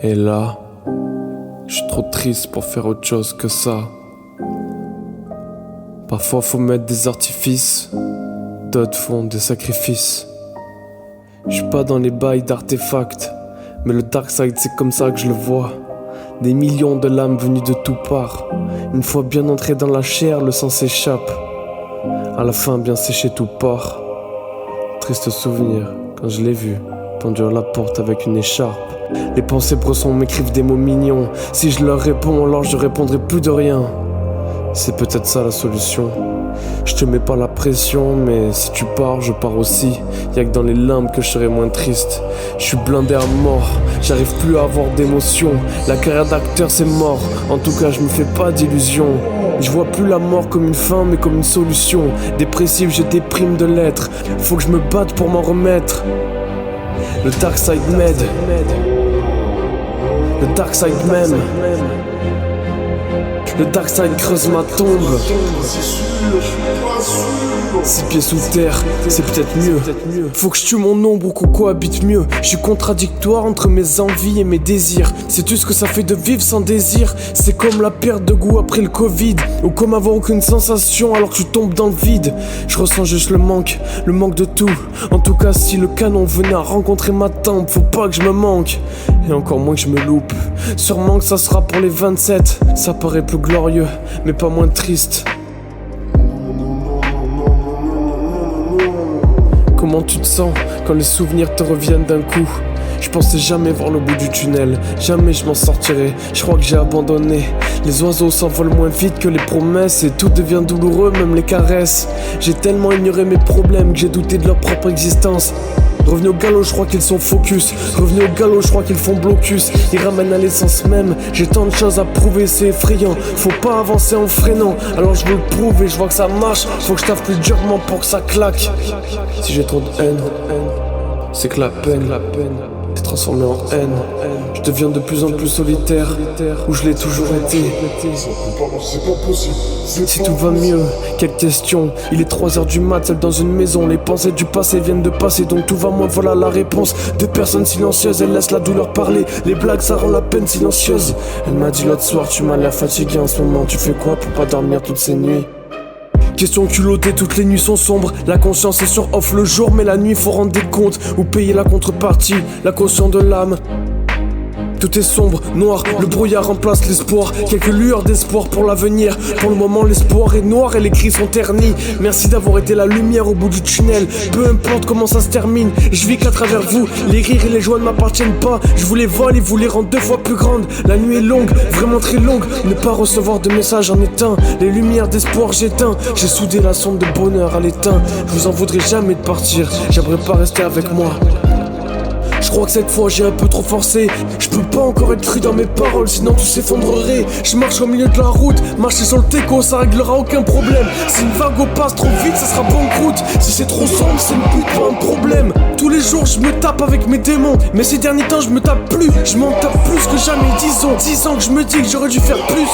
Et là, je suis trop triste pour faire autre chose que ça. Parfois faut mettre des artifices, d'autres font des sacrifices. Je suis pas dans les bails d'artefacts, mais le dark side c'est comme ça que je le vois. Des millions de lames venues de toutes parts. Une fois bien entré dans la chair, le sang s'échappe. À la fin bien séché tout part. Triste souvenir quand je l'ai vu pendu à la porte avec une écharpe. Les pensées brossons m'écrivent des mots mignons. Si je leur réponds, alors je répondrai plus de rien. C'est peut-être ça la solution. Je te mets pas la pression, mais si tu pars, je pars aussi. Y'a que dans les limbes que je serai moins triste. Je suis blindé à mort, j'arrive plus à avoir d'émotion. La carrière d'acteur c'est mort, en tout cas je me fais pas d'illusions. Je vois plus la mort comme une fin mais comme une solution. Dépressif je déprime de l'être, faut que je me batte pour m'en remettre. Le dark side m'aide, le dark side m'aime. Le dark side creuse ma tombe. 6 pieds sous terre, c'est peut-être mieux. Faut que je tue mon ombre ou qu'on cohabite mieux. Je suis contradictoire entre mes envies et mes désirs. Sais-tu ce que ça fait de vivre sans désir? C'est comme la perte de goût après le Covid, ou comme avoir aucune sensation alors que tu tombes dans le vide. Je ressens juste le manque de tout. En tout cas si le canon venait à rencontrer ma tempe, faut pas que je me manque. Et encore moins que je me loupe. Sûrement que ça sera pour les 27. Ça paraît plus glorieux, mais pas moins triste. Comment tu te sens quand les souvenirs te reviennent d'un coup? Je pensais jamais voir le bout du tunnel, jamais je m'en sortirais, je crois que j'ai abandonné. Les oiseaux s'envolent moins vite que les promesses et tout devient douloureux, même les caresses. J'ai tellement ignoré mes problèmes que j'ai douté de leur propre existence. Revenu au galop, je crois qu'ils sont focus. Revenu au galop, je crois qu'ils font blocus. Ils ramènent à l'essence même. J'ai tant de choses à prouver, c'est effrayant. Faut pas avancer en freinant. Alors je veux le prouver, je vois que ça marche. Faut que je taffe plus durement pour que ça claque. Si j'ai trop de haine, c'est que la peine est transformée en haine. Je deviens de plus en plus solitaire, où je l'ai toujours été. Si tout va mieux, quelle question. Il est 3h du mat, seul dans une maison. Les pensées du passé viennent de passer, donc tout va moins, voilà la réponse. Deux personnes silencieuses, elles laissent la douleur parler. Les blagues, ça rend la peine silencieuse. Elle m'a dit l'autre soir, tu m'as l'air fatigué en ce moment. Tu fais quoi pour pas dormir toutes ces nuits? Question culottée, toutes les nuits sont sombres. La conscience est sur off le jour, mais la nuit faut rendre des comptes ou payer la contrepartie, la caution de l'âme. Tout est sombre, noir, le brouillard remplace l'espoir. Quelques lueurs d'espoir pour l'avenir. Pour le moment l'espoir est noir et les cris sont ternis. Merci d'avoir été la lumière au bout du tunnel. Peu importe comment ça se termine, je vis qu'à travers vous. Les rires et les joies ne m'appartiennent pas. Je vous les vole et vous les rends 2 fois plus grandes. La nuit est longue, vraiment très longue. Ne pas recevoir de messages en éteint. Les lumières d'espoir j'éteins. J'ai soudé la sonde de bonheur à l'étain. Je vous en voudrais jamais de partir, j'aimerais pas rester avec moi. Je crois que cette fois j'ai un peu trop forcé. Je peux pas encore être cru dans mes paroles, sinon tout s'effondrerait. Je marche au milieu de la route, marcher sur le teco, ça réglera aucun problème. Si une vague passe trop vite, ça sera banqueroute. Si c'est trop sombre, c'est une pute, pas un problème. Tous les jours je me tape avec mes démons, mais ces derniers temps je me tape plus. Je m'en tape plus que jamais, disons. 10 ans que je me dis que j'aurais dû faire plus.